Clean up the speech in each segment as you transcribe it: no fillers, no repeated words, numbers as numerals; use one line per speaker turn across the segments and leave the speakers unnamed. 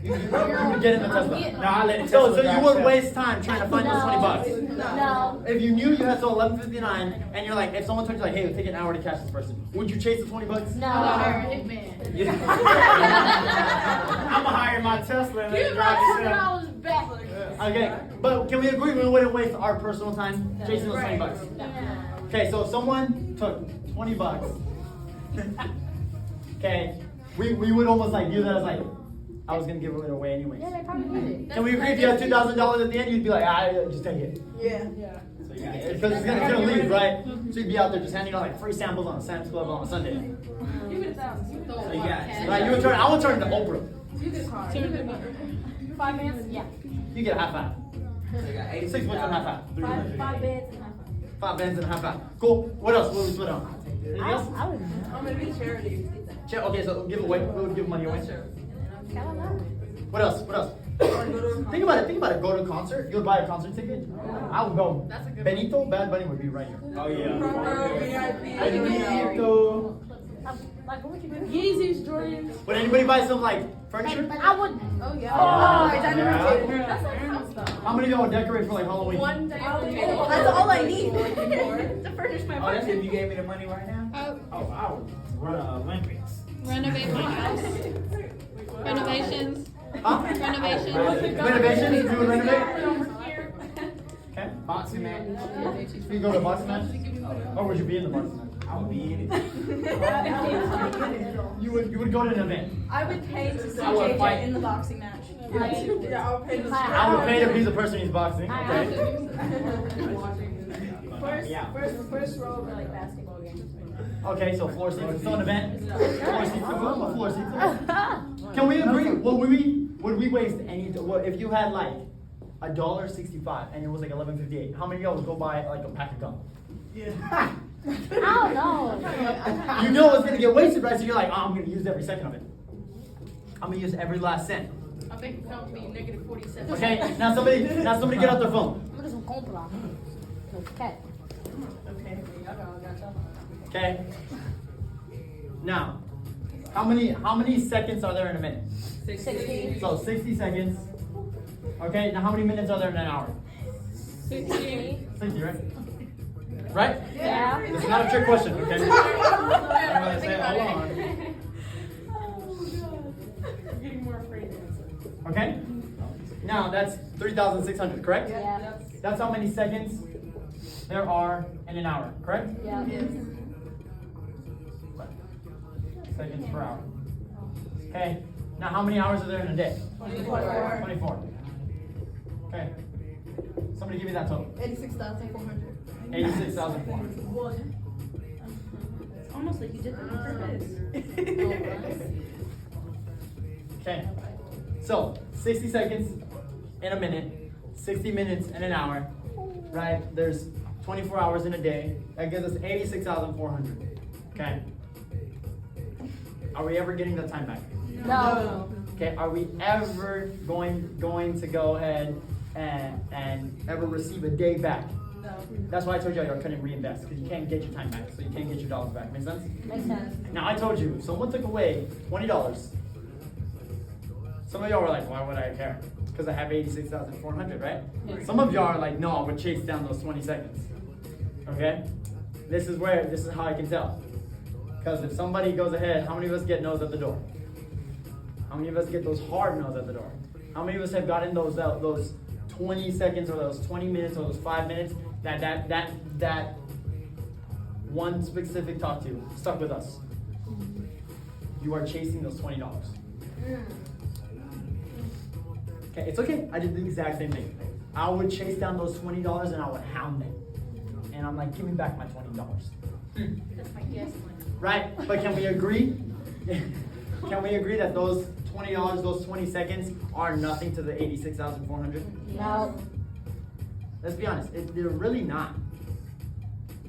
You would get in the Tesla.
No, I let it
So
Tesla
you
drive
would
itself.
waste time trying to find those 20 bucks.
No.
If you knew you had till 11:59 and you're like, if someone told you like, hey, it'll take an hour to catch this person, would you chase the 20 bucks?
No.
Yeah.
I'm gonna hire my Tesla and let it
You
drive
got
itself.
$2 back.
Okay, but can we agree we wouldn't waste our personal time chasing those 20 bucks? Okay, so if someone took 20 bucks, okay, we would almost like view that as like, I was gonna give it away anyways.
Yeah, they probably did.
Can we agree if you had $2,000 at the end, you'd be like, just take it.
Yeah.
Because it's gonna leave, right? So you'd be out there just handing out like free samples on a Sam's Club on a Sunday.
Give it $1,000.
So you got
Right, you would turn, I would turn into Oprah.
You get a car.
5 minutes? Yeah.
You get a half hour. 6 points and a half hour.
5 beds and half.
5 bands and a half hour. Cool. What else? What would we split on? Anything else?
I would know.
I'm gonna be charity.
Okay, so give away. We would give money away.
I don't know.
What else? What else? Think about it. Think about it. Go to a concert. You would buy a concert ticket. I would go.
That's a good
Benito, Bad Bunny would be right here.
Oh yeah.
Benito.
Like, what would you do?
Yeezys, Jordans.
Would anybody buy some like furniture?
I would.
Oh, yeah.
That's
That's like fun stuff.
How many of y'all would decorate for like Halloween?
One day a week.
That's all I need.
To furnish my
Oh, that's if
apartment.
you gave me the money right now? Oh, I would run an Olympics.
Renovate my house. Renovations.
Huh?
Renovations.
Renovation? You would renovate? Okay.
Boxing match.
You go to a boxing match? Or would you be in the boxing match?
I would be in it.
You would go to an event.
I would pay to see
I would fight.
JJ in the boxing match.
Yeah, I'll pay the
I would pay to be the person who's boxing. Okay.
First row for like basketball games.
Okay, so floor seats. It's an event. Floor seats. A floor seats. Can we agree? Would we waste any? What if you had like $1.65 and it was like 11.58? How many of y'all would go buy like a pack of gum?
I don't know.
You know it's gonna get wasted, right? So you're like, oh, I'm gonna use every second of it. I'm gonna use every last cent.
I think it's going to be negative 47.
Okay. Now somebody get out their phone.
I'm just gonna comprar. Okay.
Okay. Now, how many seconds are there in a minute?
16.
So 60 seconds. Okay. Now how many minutes are there in an hour?
60.
60, right? Right?
Yeah.
This is not a trick question, okay?
I'm gonna say, hold on.
I'm getting more afraid.
Okay? Now that's 3,600, correct?
Yeah.
That's how many seconds there are in an hour, correct?
Yeah.
Seconds per hour. Okay. Now how many hours are there in a day? 24. Okay. Somebody give me that total.
86,400.
86,400.
It's almost like you did that on purpose.
Okay. So 60 seconds in a minute, 60 minutes in an hour, right? There's 24 hours in a day. That gives us 86,400. Okay. Are we ever getting the time back?
No.
Okay. Are we ever going to go ahead and ever receive a day back?
No.
That's why I told you y'all couldn't reinvest, because you can't get your time back, so you can't get your dollars back. Make sense?
Makes sense.
Now I told you, if someone took away $20. Some of y'all were like, why would I care? Because I have 86,400, right? Some of y'all are like, no, I would chase down those 20 seconds. Okay? This is how I can tell. Because if somebody goes ahead, how many of us get no's at the door? How many of us get those hard no's at the door? How many of us have gotten those 20 seconds or those 20 minutes or those 5 minutes that one specific talk to stuck with us? You are chasing those $20. Okay, it's okay. I did the exact same thing. I would chase down those $20 and I would hound them. And I'm like, give me back my $20.
That's my guess money.
Right? But can we agree? Can we agree that those $20, those 20 seconds are nothing to the 86,400?
No.
Let's be honest, they're really not.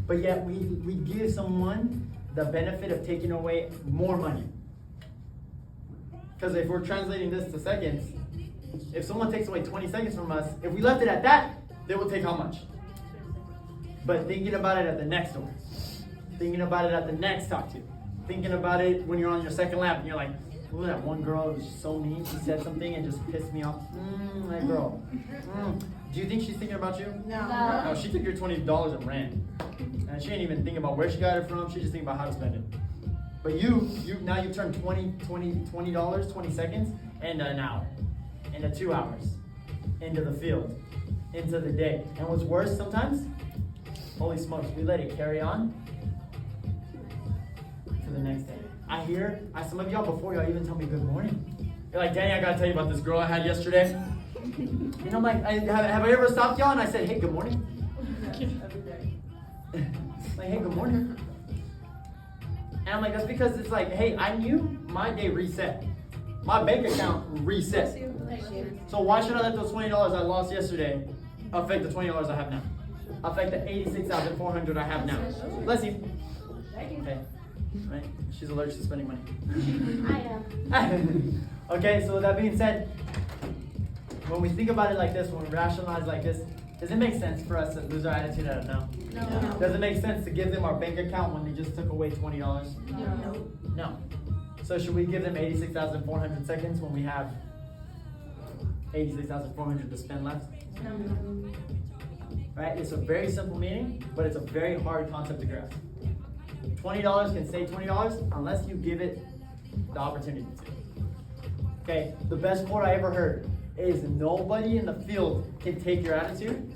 But yet we give someone the benefit of taking away more money. Because if we're translating this to seconds, if someone takes away 20 seconds from us, if we left it at that, they will take how much? But thinking about it at the next door, thinking about it at the next talk to, thinking about it when you're on your second lap and you're like, Ooh, that one girl was so mean. She said something and just pissed me off. That girl. Do you think she's thinking about you?
No.
No, she took your $20 and ran. And she ain't even thinking about where she got it from. She just thinking about how to spend it. But now you turn $20, 20 seconds into an hour, into 2 hours, into the field, into the day. And what's worse sometimes, holy smokes, we let it carry on to the next day. I hear, some of y'all before y'all even tell me good morning. You're like, Danny, I gotta tell you about this girl I had yesterday. And I'm like, have I ever stopped y'all and I said, hey, good morning? Like, hey, good morning. And I'm like, that's because it's like, hey, I knew my day reset. My bank account reset. So why should I let those $20 I lost yesterday affect the $20 I have now? Affect the $86,400 I have now? Bless you. Okay. Right? She's allergic to spending money.
I am.
Okay, so with that being said, when we think about it like this, when we rationalize like this, does it make sense for us to lose our attitude out of no?
No.
Does it make sense to give them our bank account when they just took away $20?
No.
No. So should we give them 86,400 seconds when we have 86,400 to spend left?
No.
Right? It's a very simple meaning, but it's a very hard concept to grasp. $20 can stay $20 unless you give it the opportunity to. Okay, the best quote I ever heard is nobody in the field can take your attitude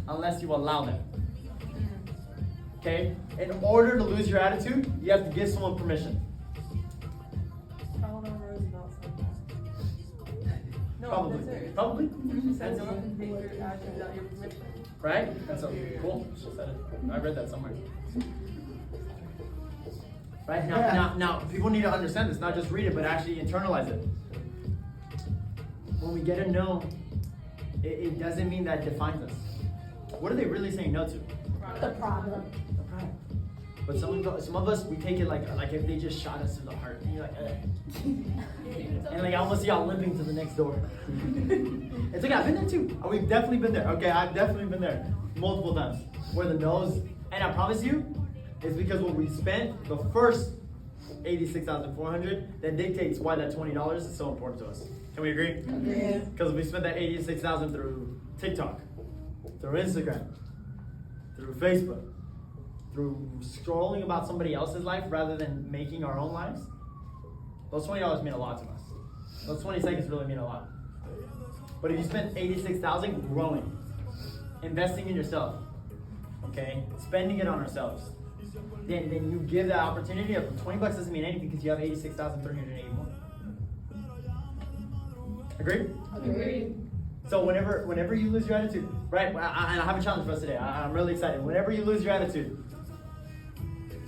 unless you allow them. Okay? In order to lose your attitude, you have to give someone permission.
Eleanor Roosevelt said that. No,
Probably.
that's it.
Probably.
She said no one can take your action without your permission.
Right? That's so cool. She said it. I read that somewhere. Right? Now, people need to understand this, not just read it, but actually internalize it. When we get a no, it doesn't mean that defines us. What are they really saying no to?
The problem.
The product. But some of us, we take it like if they just shot us in the heart. And you're like, and like I almost see y'all limping to the next door. It's like, I've been there too. We've definitely been there. Okay, I've definitely been there multiple times. Where the no's, and I promise you, it's because what we spent, the first 86,400, that dictates why that $20 is so important to us. Can we agree?
Yeah.
Because we spent that 86,000 through TikTok, through Instagram, through Facebook, through scrolling about somebody else's life rather than making our own lives. Those $20 mean a lot to us. Those 20 seconds really mean a lot. But if you spend 86,000 growing, investing in yourself, okay, spending it on ourselves, then you give that opportunity of $20 doesn't mean anything because you have 86,380 more. Agreed?
Agreed.
So whenever you lose your attitude, right? And I have a challenge for us today. I'm really excited. Whenever you lose your attitude,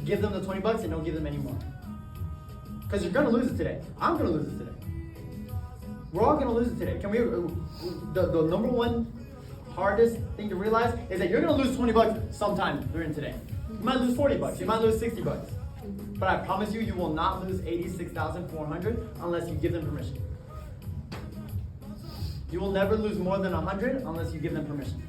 give them the $20 and don't give them any more. Because you're gonna lose it today. I'm gonna lose it today. We're all gonna lose it today. Can we? The number one hardest thing to realize is that you're gonna lose $20 sometime during today. You might lose $40. You might lose $60. But I promise you, you will not lose 86,400 unless you give them permission. You will never lose more than 100 unless you give them permission.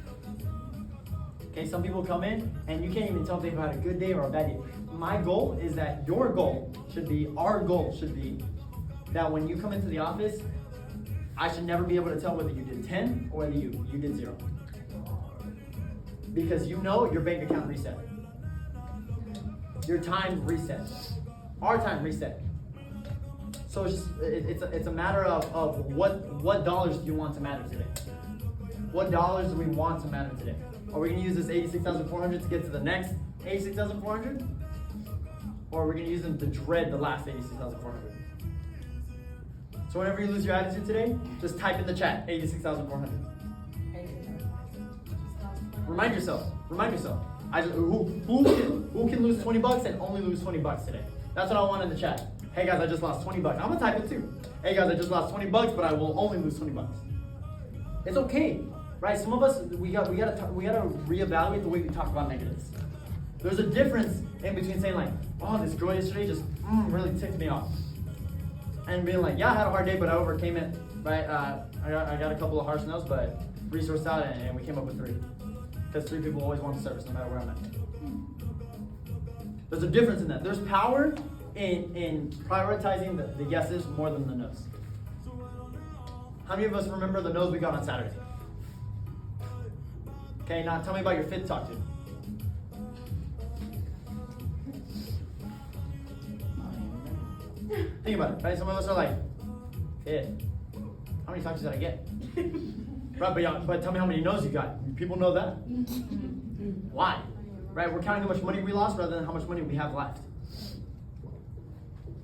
Okay, some people come in and you can't even tell if they've had a good day or a bad day. My goal is that your goal should be, our goal should be, that when you come into the office, I should never be able to tell whether you did 10 or whether you did 0. Because you know your bank account reset. Your time reset. Our time reset. So it's a matter of what dollars do you want to matter today? What dollars do we want to matter today? Are we going to use this 86,400 to get to the next 86,400? Or are we going to use them to dread the last 86,400? So whenever you lose your attitude today, just type in the chat 86,400. Remind yourself. Who can lose $20 and only lose $20 today? That's what I want in the chat. Hey guys, I just lost $20. I'm gonna type it too. Hey guys, I just lost $20, but I will only lose $20. It's okay, right? Some of us we gotta reevaluate the way we talk about negatives. There's a difference in between saying like, oh, this girl yesterday just really ticked me off, and being like, yeah, I had a hard day, but I overcame it. Right? I got a couple of harsh no's, but resourced out, and we came up with 3. Because 3 people always want the service, no matter where I'm at. There's a difference in that. There's power in prioritizing the yeses more than the nos? How many of us remember the nos we got on Saturday? Okay, now tell me about your fifth talk to. Think about it, right? Some of us are like, yeah, how many talks did I get? Right, but tell me how many no's you got. People know that. Why? Right, we're counting how much money we lost rather than how much money we have left.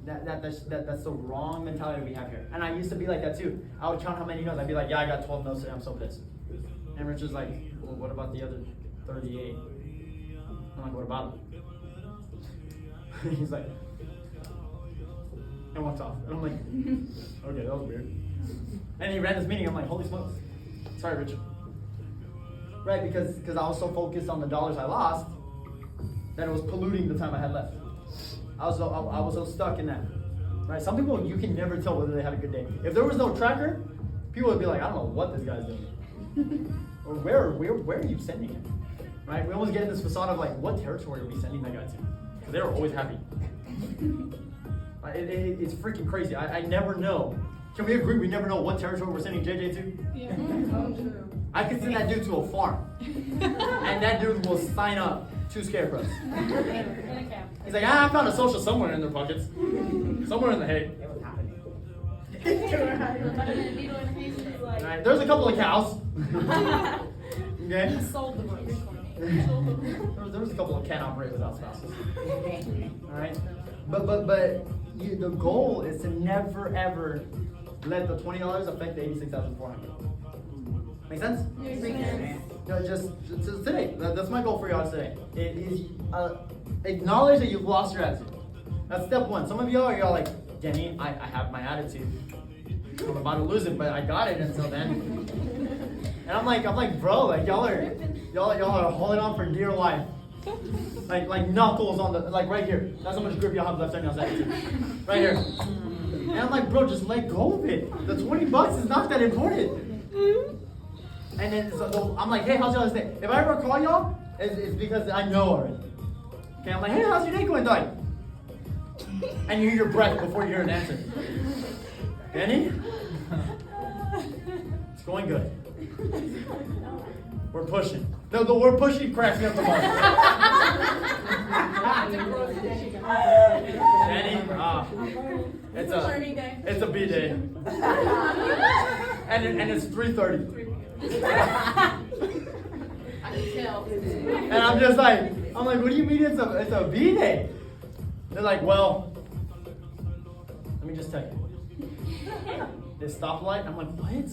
That's the wrong mentality we have here. And I used to be like that too. I would count how many no's. I'd be like, yeah, I got 12 no's today. I'm so pissed. And Rich was like, well, what about the other 38? I'm like, what about them? He's like, and walks off. And I'm like, okay, that was weird. And he ran this meeting. I'm like, holy smokes. Sorry, Richard. Right, because I was so focused on the dollars I lost that it was polluting the time I had left. I was so stuck in that. Right, some people you can never tell whether they had a good day. If there was no tracker, people would be like, I don't know what this guy's doing. Or where are you sending him? Right, we almost get in this facade of like, what territory are we sending that guy to? Because they were always happy. It's freaking crazy. I never know. Can we agree we never know what territory we're sending JJ to?
Yeah.
I could send that dude to a farm. And that dude will sign up 2 scarecrows. He's like, I found a social somewhere in their pockets. Somewhere in the hay.
It was happening.
Right, there's a couple of cows. Okay?
Sold the most.
There was a couple of can operate without spouses. Alright? But the goal is to never ever let the $20 affect the $86,400. Make sense? No, just today. That's my goal for y'all today. It is acknowledge that you've lost your attitude. That's step one. Some of y'all are like, Denny, I have my attitude. I'm about to lose it, but I got it until then. And I'm like, bro, like y'all are holding on for dear life. Like knuckles on the, like right here. That's how much grip y'all have left on y'all's attitude. Right here. And I'm like, bro, just let go of it. The $20 is not that important. And then so I'm like, hey, how's y'all's day? If I ever call y'all, it's because I know already. Okay, I'm like, hey, how's your day going, Doug? And you hear your breath before you hear an answer. Danny? It's going good. We're pushing. No, the word pushing cracks me up the most. Danny, it's a B day. And it's 3:30. And I'm just like, what do you mean it's a B day? They're like, well, let me just tell you. This stoplight, I'm like, what?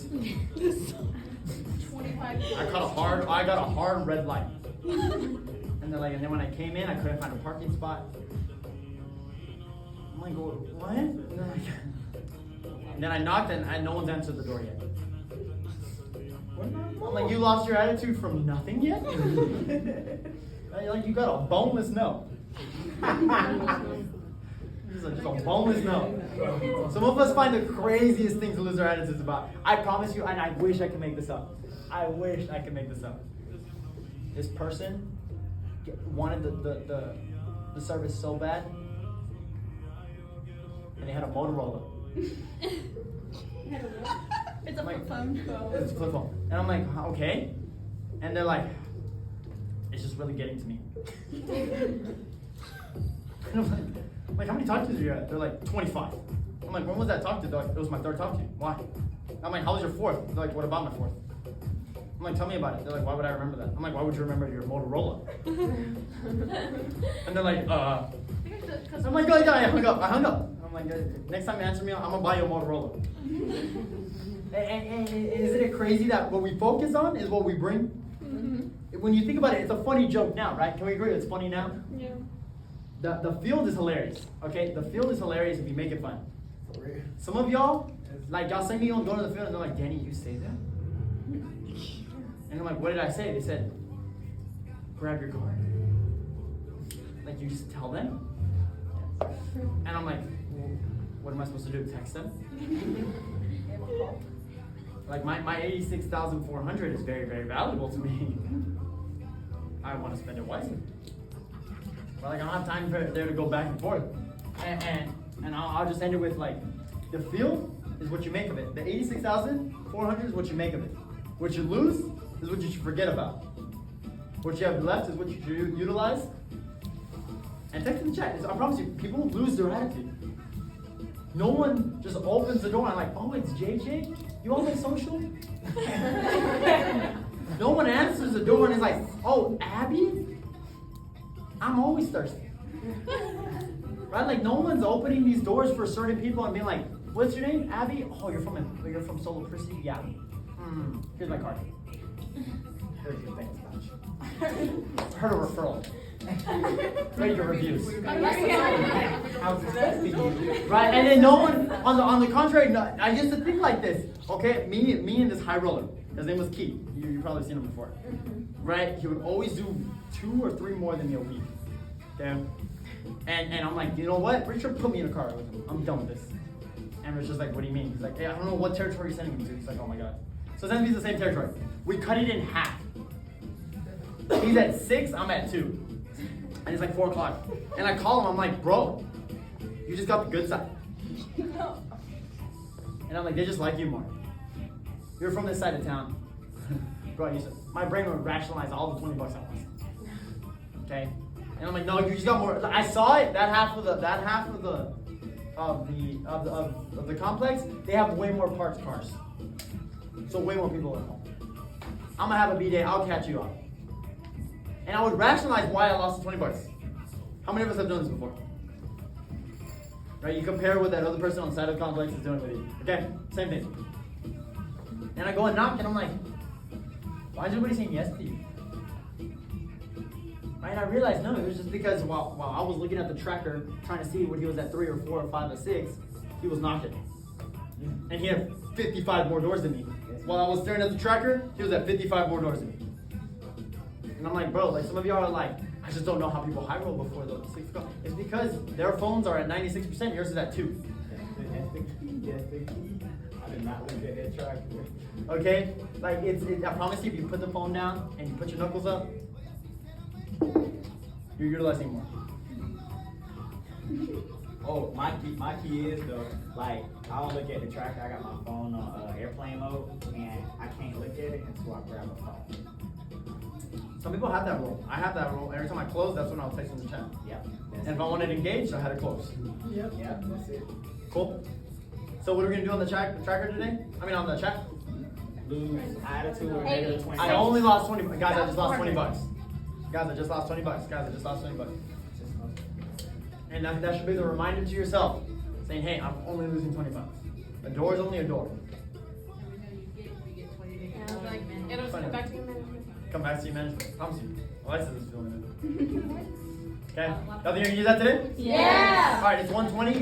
I got a hard red light. And they're like, and then when I came in, I couldn't find a parking spot. I'm like, what? And they're like, and then I knocked and no one's answered the door yet. I'm like, you lost your attitude from nothing yet? Like, you got a boneless no. Just a boneless no. Some of us find the craziest things to lose our attitudes about. I promise you, and I wish I could make this up. I wish I could make this up. This person wanted the service so bad, and they had a Motorola.
It's a
Like,
flip phone.
It's a flip phone. And I'm like, okay. And they're like, it's just really getting to me. And I'm like, how many talk tos are you at? They're like, 25. I'm like, when was that talk to? They're like, it was my 3rd talk to. Why? I'm like, how was your 4th? They're like, what about my 4th? I'm like, tell me about it. They're like, why would I remember that? I'm like, why would you remember your Motorola? And they're like, I'm like, I hung up. I'm like, next time you answer me, I'm gonna buy you a Motorola. And isn't it crazy that what we focus on is what we bring? Mm-hmm. When you think about it, it's a funny joke now, right? Can we agree it's funny now?
Yeah.
The field is hilarious, okay? The field is hilarious if you make it fun. Some of y'all, like y'all say me on going to the field and they're like, Danny, you say that? And I'm like, what did I say? They said, grab your card. Like you just tell them? And I'm like, well, what am I supposed to do? Text them? Like my 86,400 is very, very valuable to me. I want to spend it wisely. But like I don't have time there to go back and forth. And I'll just end it with like, the field is what you make of it. The 86,400 is what you make of it. What you lose is what you should forget about. What you have left is what you should utilize. And text in the chat. I promise you, people lose their attitude. No one just opens the door and like, oh, it's JJ? You on my social? No one answers the door and is like, oh, Abby? I'm always thirsty. Right? Like no one's opening these doors for certain people and being like, what's your name? Abby? Oh, you're from Solo Prissy? Yeah. Here's my card. Here's your thanks much. Heard a referral. Rate your reviews. I was expecting you. Right? And then no one on the contrary, no, I used to think like this. Okay, me and this high roller. His name was Keith. You've probably seen him before. Right? He would always do 2 or 3 more than me a week. Okay? And I'm like, you know what? Richard put me in a car with him. I'm done with this. And Richard's like, what do you mean? He's like, hey, I don't know what territory you're sending me to. He's like, oh my god. So sends me to the same territory. We cut it in half. He's at 6, I'm at 2. And it's like 4 o'clock. And I call him, I'm like, bro, you just got the good side. And I'm like, they just like you more. You're from this side of town. Bro, my brain would rationalize all the $20 I lost. Okay? And I'm like, no, you just got more. I saw it, that half of the complex, they have way more parts cars. So way more people at home. I'm gonna have a B-day, I'll catch you up. And I would rationalize why I lost the $20. How many of us have done this before? Right, you compare what that other person on the side of the complex is doing with you. Okay, same thing. And I go and knock and I'm like, why is everybody saying yes to you? Right, and I realized, no, it was just because while I was looking at the tracker, trying to see what he was at 3 or 4 or 5 or 6, he was knocking. And he had 55 more doors than me. While I was staring at the tracker, he was at 55 more doors than me. And I'm like, bro, like some of y'all are like, I just don't know how people high roll before the 6 o'clock. It's because their phones are at 96%, yours is at 2.
That's the key. I did not look at that tracker.
Okay? Like, I promise you, if you put the phone down and you put your knuckles up, you're utilizing more.
Oh, my key is though, like I don't look at the tracker. I got my phone on airplane mode, and I can't look at it until I grab a phone.
Some people have that rule. I have that rule. Every time I close, that's when I'll text in the chat.
Yep.
And if I wanted to engage, I had to close.
Yep. That's it.
Cool. So what are we gonna do on the tracker today? I mean on the chat.
Lose attitude or negative 20.
I only lost 20. Guys, I just lost $20. Guys, I just lost $20. Guys, I just lost $20. And that should be the reminder to yourself, saying, hey, I'm only losing $20. A door is only a door.
It'll just come back to your management.
Come back to your management. I promise you. Alexa is feeling it. Okay? Y'all think you can use that today?
Yeah.
All right, it's 1:20.